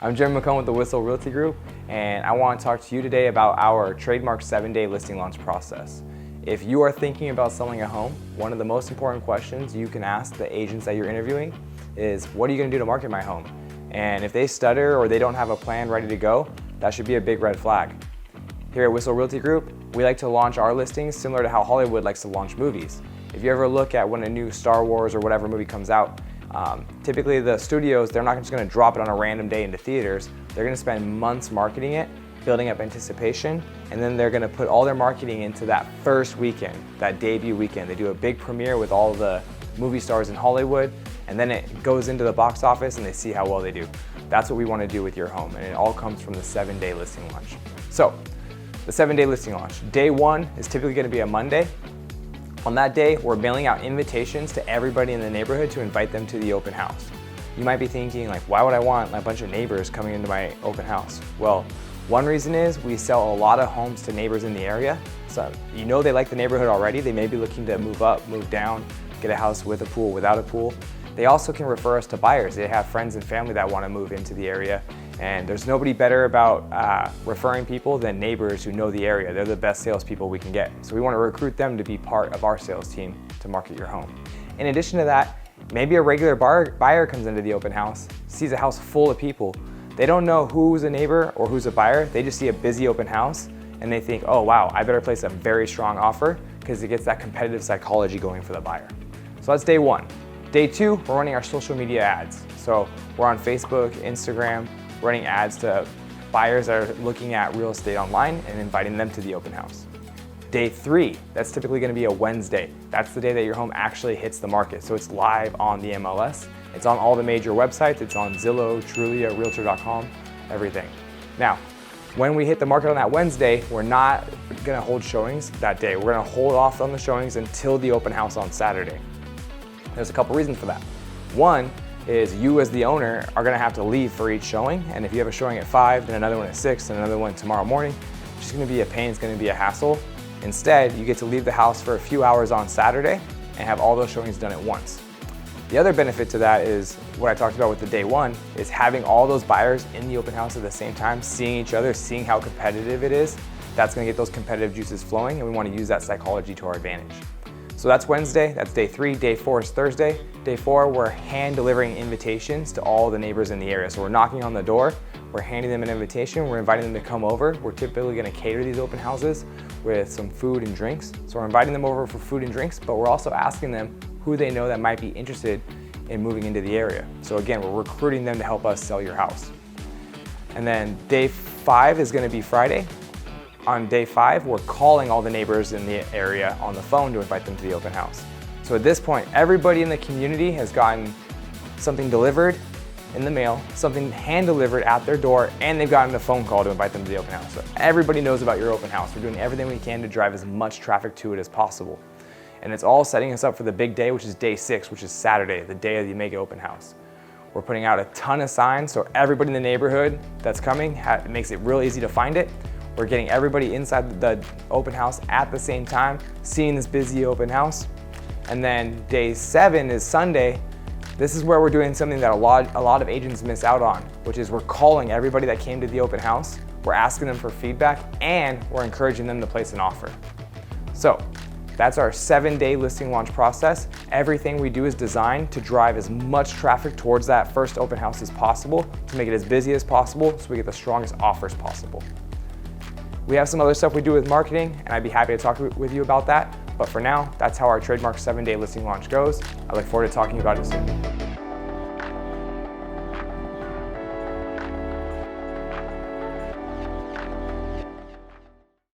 I'm Jeremy McComb with the Whistle Realty Group, and I want to talk to you today about our trademark 7-day listing launch process. If you are thinking about selling a home, one of the most important questions you can ask the agents that you're interviewing is, what are you going to do to market my home? And if they stutter or they don't have a plan ready to go, that should be a big red flag. Here at Whistle Realty Group, we like to launch our listings similar to how Hollywood likes to launch movies. If you ever look at when a new Star Wars or whatever movie comes out, typically the studios, they're not just going to drop it on a random day into theaters. They're going to spend months marketing it, building up anticipation, and then they're going to put all their marketing into that first weekend, that debut weekend. They do a big premiere with all the movie stars in Hollywood, and then it goes into the box office and they see how well they do. That's what we want to do with your home, and it all comes from the 7-day listing launch. So, the 7-day listing launch. Day 1 is typically going to be a Monday. On that day, we're mailing out invitations to everybody in the neighborhood to invite them to the open house. You might be thinking, like, why would I want a bunch of neighbors coming into my open house? Well, one reason is we sell a lot of homes to neighbors in the area. So you know they like the neighborhood already. They may be looking to move up, move down, get a house with a pool, without a pool. They also can refer us to buyers. They have friends and family that want to move into the area. And there's nobody better about referring people than neighbors who know the area. They're the best salespeople we can get. So we want to recruit them to be part of our sales team to market your home. In addition to that, maybe a regular buyer comes into the open house, sees a house full of people. They don't know who's a neighbor or who's a buyer. They just see a busy open house and they think, oh wow, I better place a very strong offer because it gets that competitive psychology going for the buyer. So that's day 1. Day 2, we're running our social media ads. So we're on Facebook, Instagram, running ads to buyers that are looking at real estate online and inviting them to the open house. Day 3, that's typically going to be a Wednesday. That's the day that your home actually hits the market. So it's live on the MLS. It's on all the major websites. It's on Zillow, Trulia, Realtor.com, everything. Now, when we hit the market on that Wednesday, we're not going to hold showings that day. We're going to hold off on the showings until the open house on Saturday. There's a couple reasons for that. One is you as the owner are gonna have to leave for each showing, and if you have a showing at 5, then another one at 6, and another one tomorrow morning, it's just gonna be a pain, it's gonna be a hassle. Instead, you get to leave the house for a few hours on Saturday and have all those showings done at once. The other benefit to that is what I talked about with the day 1, is having all those buyers in the open house at the same time, seeing each other, seeing how competitive it is. That's gonna get those competitive juices flowing, and we wanna use that psychology to our advantage. So that's Wednesday, that's day 3. Day 4 is Thursday. Day 4, we're hand delivering invitations to all the neighbors in the area. So we're knocking on the door, we're handing them an invitation, we're inviting them to come over. We're typically gonna cater these open houses with some food and drinks. So we're inviting them over for food and drinks, but we're also asking them who they know that might be interested in moving into the area. So again, we're recruiting them to help us sell your house. And then day 5 is gonna be Friday. On day 5, we're calling all the neighbors in the area on the phone to invite them to the open house. So at this point, everybody in the community has gotten something delivered in the mail, something hand delivered at their door, and they've gotten a phone call to invite them to the open house. So everybody knows about your open house. We're doing everything we can to drive as much traffic to it as possible. And it's all setting us up for the big day, which is day 6, which is Saturday, the day of the mega open house. We're putting out a ton of signs, so everybody in the neighborhood that's coming, it makes it real easy to find it. We're getting everybody inside the open house at the same time, seeing this busy open house. And then day 7 is Sunday. This is where we're doing something that a lot of agents miss out on, which is we're calling everybody that came to the open house. We're asking them for feedback, and we're encouraging them to place an offer. So that's our 7-day listing launch process. Everything we do is designed to drive as much traffic towards that first open house as possible, to make it as busy as possible so we get the strongest offers possible. We have some other stuff we do with marketing, and I'd be happy to talk with you about that. But for now, that's how our trademark 7-day listing launch goes. I look forward to talking about it soon.